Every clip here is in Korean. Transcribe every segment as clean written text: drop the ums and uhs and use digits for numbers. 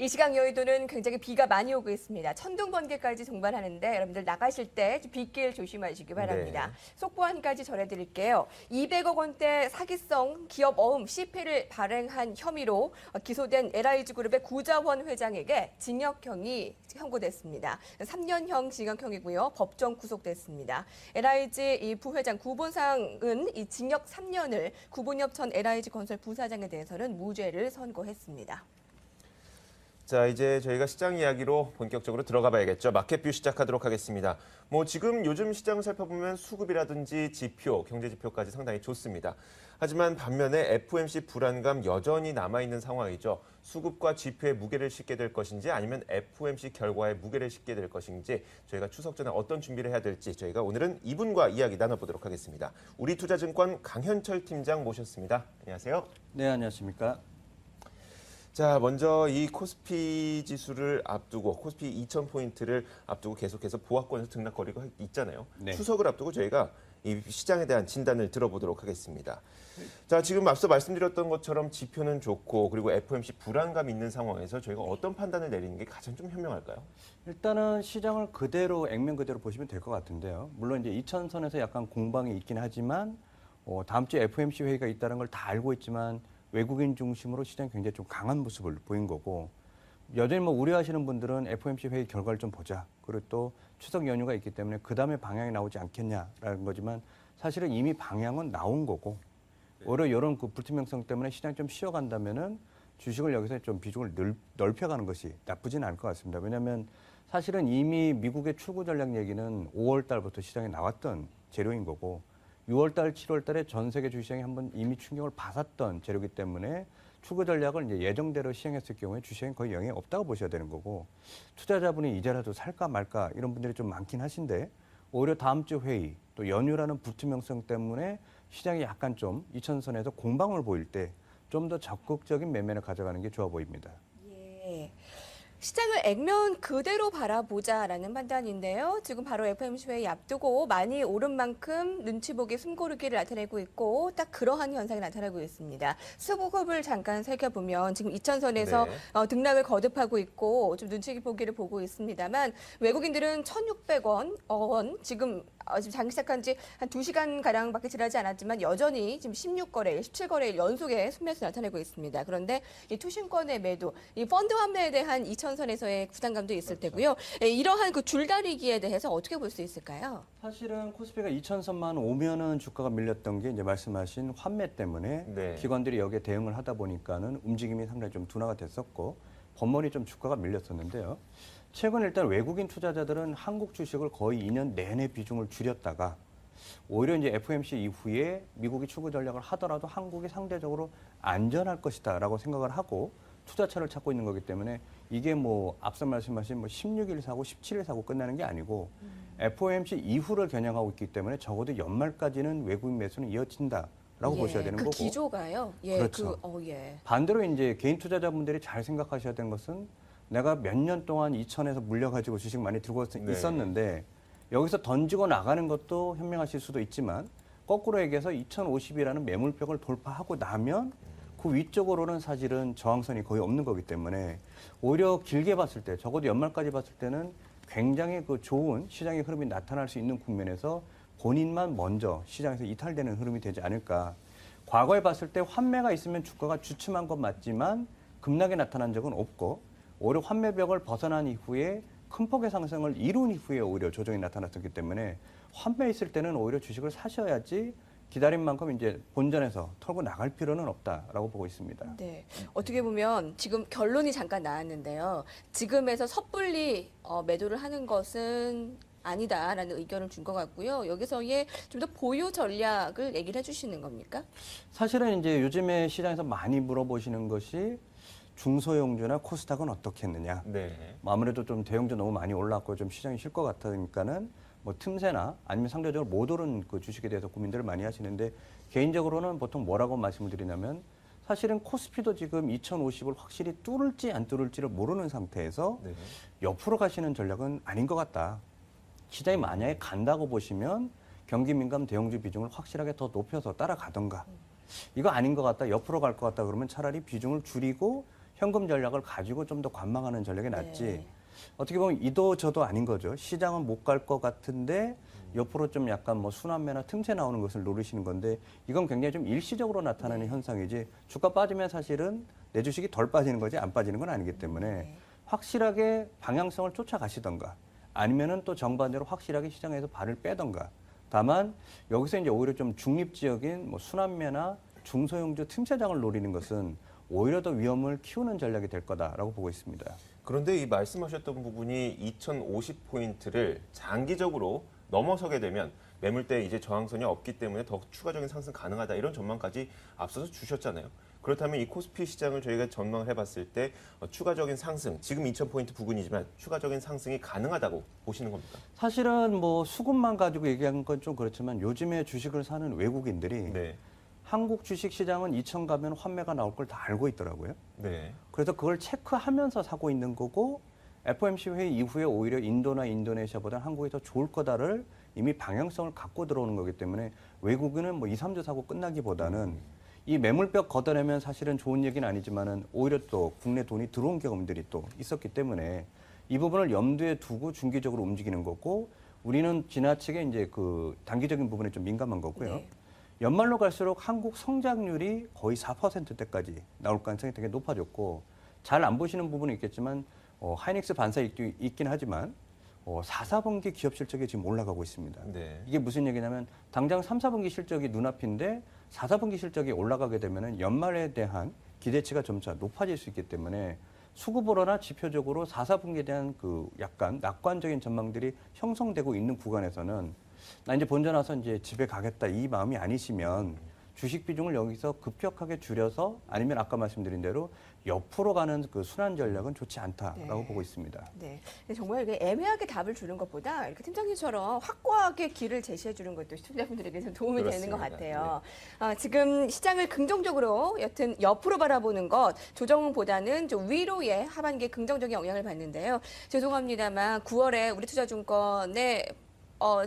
이 시각 여의도는 굉장히 비가 많이 오고 있습니다. 천둥, 번개까지 동반하는데 여러분들 나가실 때 빗길 조심하시기 바랍니다. 네. 속보 한 가지 전해드릴게요. 200억 원대 사기성 기업 어음 CP를 발행한 혐의로 기소된 LIG 그룹의 구자원 회장에게 징역형이 선고됐습니다. 3년형 징역형이고요. 법정 구속됐습니다. LIG 이 부회장 구본상은 이 징역 3년을, 구본엽 전 LIG 건설 부사장에 대해서는 무죄를 선고했습니다. 자, 이제 저희가 시장 이야기로 본격적으로 들어가 봐야겠죠. 마켓뷰 시작하도록 하겠습니다. 지금 요즘 시장을 살펴보면 수급이라든지 지표, 경제 지표까지 상당히 좋습니다. 하지만 반면에 FOMC 불안감 여전히 남아있는 상황이죠. 수급과 지표에 무게를 싣게 될 것인지 아니면 FOMC 결과에 무게를 싣게 될 것인지 저희가 추석 전에 어떤 준비를 해야 될지 저희가 오늘은 이분과 이야기 나눠보도록 하겠습니다. 우리투자증권 강현철 팀장 모셨습니다. 안녕하세요. 네, 안녕하십니까. 자, 먼저 이 코스피 지수를 앞두고 코스피 2000포인트를 앞두고 계속해서 보합권에서 등락거리고 있잖아요. 네. 추석을 앞두고 저희가 이 시장에 대한 진단을 들어보도록 하겠습니다. 자, 지금 앞서 말씀드렸던 것처럼 지표는 좋고 그리고 FOMC 불안감 있는 상황에서 저희가 어떤 판단을 내리는 게 가장 좀 현명할까요? 일단은 시장을 그대로 액면 그대로 보시면 될 것 같은데요. 물론 이제 2000선에서 약간 공방이 있긴 하지만 다음 주에 FOMC 회의가 있다는 걸 다 알고 있지만 외국인 중심으로 시장이 굉장히 좀 강한 모습을 보인 거고 여전히 우려하시는 분들은 FOMC 회의 결과를 좀 보자. 그리고 또 추석 연휴가 있기 때문에 그 다음에 방향이 나오지 않겠냐라는 거지만 사실은 이미 방향은 나온 거고 오히려 이런 그 불투명성 때문에 시장이 좀 쉬어간다면은 주식을 여기서 좀 비중을 넓혀가는 것이 나쁘진 않을 것 같습니다. 왜냐하면 사실은 이미 미국의 출구 전략 얘기는 5월 달부터 시장에 나왔던 재료인 거고 6월 달, 7월 달에 전 세계 주시장이 한번 이미 충격을 받았던 재료이기 때문에 출구 전략을 이제 예정대로 시행했을 경우에 주시장이 거의 영향이 없다고 보셔야 되는 거고 투자자분이 이제라도 살까 말까 이런 분들이 좀 많긴 하신데 오히려 다음 주 회의 또 연휴라는 불투명성 때문에 시장이 약간 좀 2000선에서 공방을 보일 때 좀 더 적극적인 매매를 가져가는 게 좋아 보입니다. 예. 시장을 액면 그대로 바라보자라는 판단인데요. 지금 바로 FOMC 회의 앞두고 많이 오른 만큼 눈치 보기 숨고르기를 나타내고 있고 딱 그러한 현상이 나타나고 있습니다. 수급을 잠깐 살펴보면 지금 2000선에서 네. 등락을 거듭하고 있고 좀 눈치 보기를 보고 있습니다만 외국인들은 1,600원 지금 장기 시작한 지 한 2시간 가량밖에 지나지 않았지만 여전히 지금 16거래일, 17거래일 연속의 순매수 나타내고 있습니다. 그런데 이 투신권의 매도, 이 펀드 환매에 대한 2000선에서의 부담감도 있을 테고요. 이러한 그 줄다리기에 대해서 어떻게 볼 수 있을까요? 사실은 코스피가 2000선만 오면은 주가가 밀렸던 게 이제 말씀하신 환매 때문에 네. 기관들이 여기에 대응을 하다 보니까는 움직임이 상당히 좀 둔화가 됐었고 번번이 좀 주가가 밀렸었는데요. 최근 일단 외국인 투자자들은 한국 주식을 거의 2년 내내 비중을 줄였다가 오히려 이제 FOMC 이후에 미국이 출구 전략을 하더라도 한국이 상대적으로 안전할 것이다라고 생각을 하고 투자처를 찾고 있는 거기 때문에 이게 앞서 말씀하신 16일 사고 17일 사고 끝나는 게 아니고 FOMC 이후를 겨냥하고 있기 때문에 적어도 연말까지는 외국인 매수는 이어진다라고 보셔야 되는 그 거고. 기조가요. 예, 그렇죠. 예. 반대로 이제 개인 투자자분들이 잘 생각하셔야 되는 것은 내가 몇 년 동안 2천에서 물려가지고 주식 많이 들고 네. 있었는데 여기서 던지고 나가는 것도 현명하실 수도 있지만 거꾸로 얘기해서 2050이라는 매물벽을 돌파하고 나면 그 위쪽으로는 사실은 저항선이 거의 없는 거기 때문에 오히려 길게 봤을 때 적어도 연말까지 봤을 때는 굉장히 그 좋은 시장의 흐름이 나타날 수 있는 국면에서 본인만 먼저 시장에서 이탈되는 흐름이 되지 않을까. 과거에 봤을 때 환매가 있으면 주가가 주춤한 건 맞지만 급락이 나타난 적은 없고 오히려 환매벽을 벗어난 이후에 큰 폭의 상승을 이룬 이후에 오히려 조정이 나타났었기 때문에 환매 있을 때는 오히려 주식을 사셔야지 기다린 만큼 이제 본전에서 털고 나갈 필요는 없다라고 보고 있습니다. 네. 어떻게 보면 지금 결론이 잠깐 나왔는데요. 지금에서 섣불리 매도를 하는 것은 아니다라는 의견을 준 것 같고요. 여기서의 좀 더 보유 전략을 얘기를 해주시는 겁니까? 사실은 이제 요즘에 시장에서 많이 물어보시는 것이 중소형주나 코스닥은 어떻게 했느냐. 네. 아무래도 좀 대형주 너무 많이 올랐고 좀 시장이 쉴 것 같으니까는 틈새나 아니면 상대적으로 못 오른 그 주식에 대해서 고민들을 많이 하시는데 개인적으로는 보통 뭐라고 말씀을 드리냐면 사실은 코스피도 지금 2050을 확실히 뚫을지 안 뚫을지를 모르는 상태에서 네. 옆으로 가시는 전략은 아닌 것 같다. 시장이 만약에 간다고 보시면 경기 민감 대형주 비중을 확실하게 더 높여서 따라가던가 이거 아닌 것 같다. 옆으로 갈 것 같다. 그러면 차라리 비중을 줄이고 현금 전략을 가지고 좀 더 관망하는 전략이 낫지. 네. 어떻게 보면 이도 저도 아닌 거죠. 시장은 못 갈 것 같은데 옆으로 좀 약간 뭐 순환매나 틈새 나오는 것을 노리시는 건데 이건 굉장히 좀 일시적으로 나타나는 현상이지 주가 빠지면 사실은 내 주식이 덜 빠지는 거지 안 빠지는 건 아니기 때문에 확실하게 방향성을 쫓아가시던가 아니면은 또 정반대로 확실하게 시장에서 발을 빼던가. 다만 여기서 이제 오히려 좀 중립지역인 뭐 순환매나 중소형주 틈새장을 노리는 것은 오히려 더 위험을 키우는 전략이 될 거다라고 보고 있습니다. 그런데 이 말씀하셨던 부분이 2050포인트를 장기적으로 넘어서게 되면 매물대 이제 저항선이 없기 때문에 더 추가적인 상승 가능하다 이런 전망까지 앞서서 주셨잖아요. 그렇다면 이 코스피 시장을 저희가 전망을 해봤을 때 추가적인 상승, 지금 2000포인트 부근이지만 추가적인 상승이 가능하다고 보시는 겁니까? 사실은 뭐 수급만 가지고 얘기한 건 좀 그렇지만 요즘에 주식을 사는 외국인들이 네. 한국 주식 시장은 2000 가면 환매가 나올 걸 다 알고 있더라고요. 네. 그래서 그걸 체크하면서 사고 있는 거고 FOMC 회의 이후에 오히려 인도나 인도네시아보다 한국이 더 좋을 거다를 이미 방향성을 갖고 들어오는 거기 때문에 외국인은 뭐 2, 3주 사고 끝나기보다는 이 매물벽 걷어내면 사실은 좋은 얘기는 아니지만은 오히려 또 국내 돈이 들어온 경험들이 또 있었기 때문에 이 부분을 염두에 두고 중기적으로 움직이는 거고 우리는 지나치게 이제 그 단기적인 부분에 좀 민감한 거고요. 네. 연말로 갈수록 한국 성장률이 거의 4%대까지 나올 가능성이 되게 높아졌고 잘 안 보시는 부분은 있겠지만 하이닉스 반사 있긴 하지만 4, 4분기 기업 실적이 지금 올라가고 있습니다. 네. 이게 무슨 얘기냐면 당장 3, 4분기 실적이 눈앞인데 4, 4분기 실적이 올라가게 되면 연말에 대한 기대치가 점차 높아질 수 있기 때문에 수급으로나 지표적으로 4, 4분기에 대한 그 약간 낙관적인 전망들이 형성되고 있는 구간에서는 나 이제 본전 와서 이제 집에 가겠다 이 마음이 아니시면 주식 비중을 여기서 급격하게 줄여서 아니면 아까 말씀드린 대로 옆으로 가는 그 순환 전략은 좋지 않다라고 네. 보고 있습니다. 네. 근데 정말 이게 애매하게 답을 주는 것보다 이렇게 팀장님처럼 확고하게 길을 제시해 주는 것도 시청자분들에게 좀 도움이 되는 것 그렇습니다. 같아요. 지금 시장을 긍정적으로 여튼 옆으로 바라보는 것 조정보다는 좀 위로의 하반기에 긍정적인 영향을 받는데요. 죄송합니다만 9월에 우리투자증권의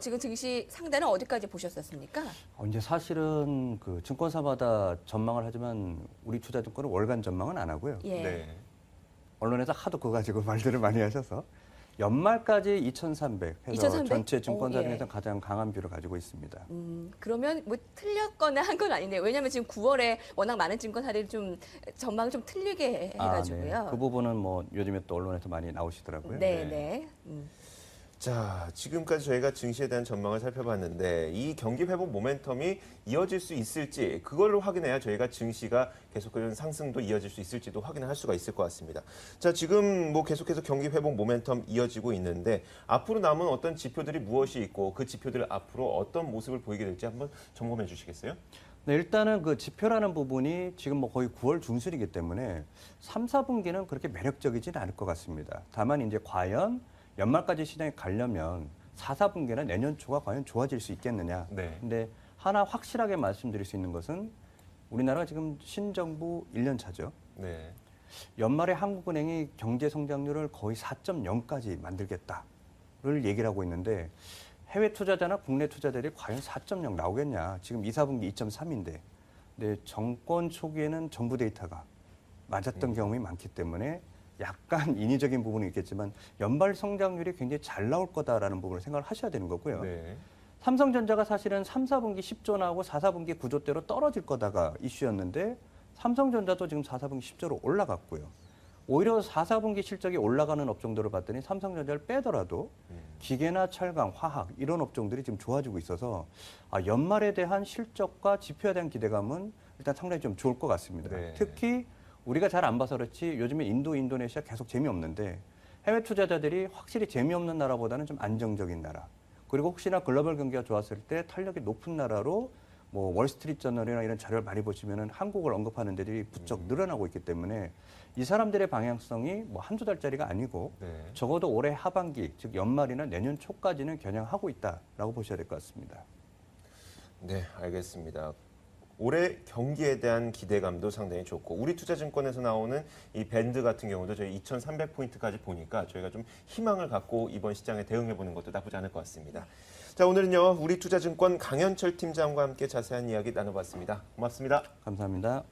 지금 증시 상단은 어디까지 보셨었습니까? 이제 사실은 그 증권사마다 전망을 하지만 우리 투자증권은 월간 전망은 안 하고요. 예. 네. 언론에서 하도 그거 가지고 말들을 많이 하셔서 연말까지 2,300 해서 2,300? 전체 증권사 예. 중에서 가장 강한 뷰를 가지고 있습니다. 그러면 뭐 틀렸거나 한 건 아닌데 왜냐하면 지금 9월에 워낙 많은 증권사들이 좀 전망을 좀 틀리게 해가지고요. 네. 그 부분은 뭐 요즘에 또 언론에서 많이 나오시더라고요. 네, 네. 네. 자, 지금까지 저희가 증시에 대한 전망을 살펴봤는데 이 경기 회복 모멘텀이 이어질 수 있을지 그걸로 확인해야 저희가 증시가 계속적인 상승도 이어질 수 있을지도 확인할 수가 있을 것 같습니다. 자, 지금 뭐 계속해서 경기 회복 모멘텀 이어지고 있는데 앞으로 남은 어떤 지표들이 무엇이 있고 그 지표들 앞으로 어떤 모습을 보이게 될지 한번 점검해 주시겠어요? 네, 일단은 그 지표라는 부분이 지금 뭐 거의 9월 중순이기 때문에 3, 4분기는 그렇게 매력적이지는 않을 것 같습니다. 다만 이제 과연 연말까지 시장에 가려면 4, 4분기나 내년 초가 과연 좋아질 수 있겠느냐. 네. 근데 하나 확실하게 말씀드릴 수 있는 것은 우리나라가 지금 신정부 1년 차죠. 네. 연말에 한국은행이 경제 성장률을 거의 4.0까지 만들겠다를 얘기를 하고 있는데 해외 투자자나 국내 투자자들이 과연 4.0 나오겠냐. 지금 2, 4분기 2.3인데. 근데 정권 초기에는 정부 데이터가 맞았던 경험이 많기 때문에 약간 인위적인 부분이 있겠지만 연말 성장률이 굉장히 잘 나올 거다라는 부분을 생각을 하셔야 되는 거고요. 네. 삼성전자가 사실은 3, 4분기 10조 나오고 4, 4분기 9조대로 떨어질 거다가 이슈였는데 삼성전자도 지금 4, 4분기 10조로 올라갔고요. 오히려 4, 4분기 실적이 올라가는 업종들을 봤더니 삼성전자를 빼더라도 기계나 철강, 화학 이런 업종들이 지금 좋아지고 있어서 연말에 대한 실적과 지표에 대한 기대감은 일단 상당히 좀 좋을 것 같습니다. 네. 특히 우리가 잘 안 봐서 그렇지 요즘에 인도, 인도네시아 계속 재미없는데 해외 투자자들이 확실히 재미없는 나라보다는 좀 안정적인 나라. 그리고 혹시나 글로벌 경기가 좋았을 때 탄력이 높은 나라로 뭐 월스트리트저널이나 이런 자료를 많이 보시면은 한국을 언급하는 데들이 부쩍 늘어나고 있기 때문에 이 사람들의 방향성이 뭐 한두 달짜리가 아니고 네. 적어도 올해 하반기, 즉 연말이나 내년 초까지는 겨냥하고 있다라고 보셔야 될 것 같습니다. 네, 알겠습니다. 올해 경기에 대한 기대감도 상당히 좋고 우리 투자증권에서 나오는 이 밴드 같은 경우도 저희 2,300포인트까지 보니까 저희가 좀 희망을 갖고 이번 시장에 대응해보는 것도 나쁘지 않을 것 같습니다. 자, 오늘은요 우리 투자증권 강현철 팀장과 함께 자세한 이야기 나눠봤습니다. 고맙습니다. 감사합니다.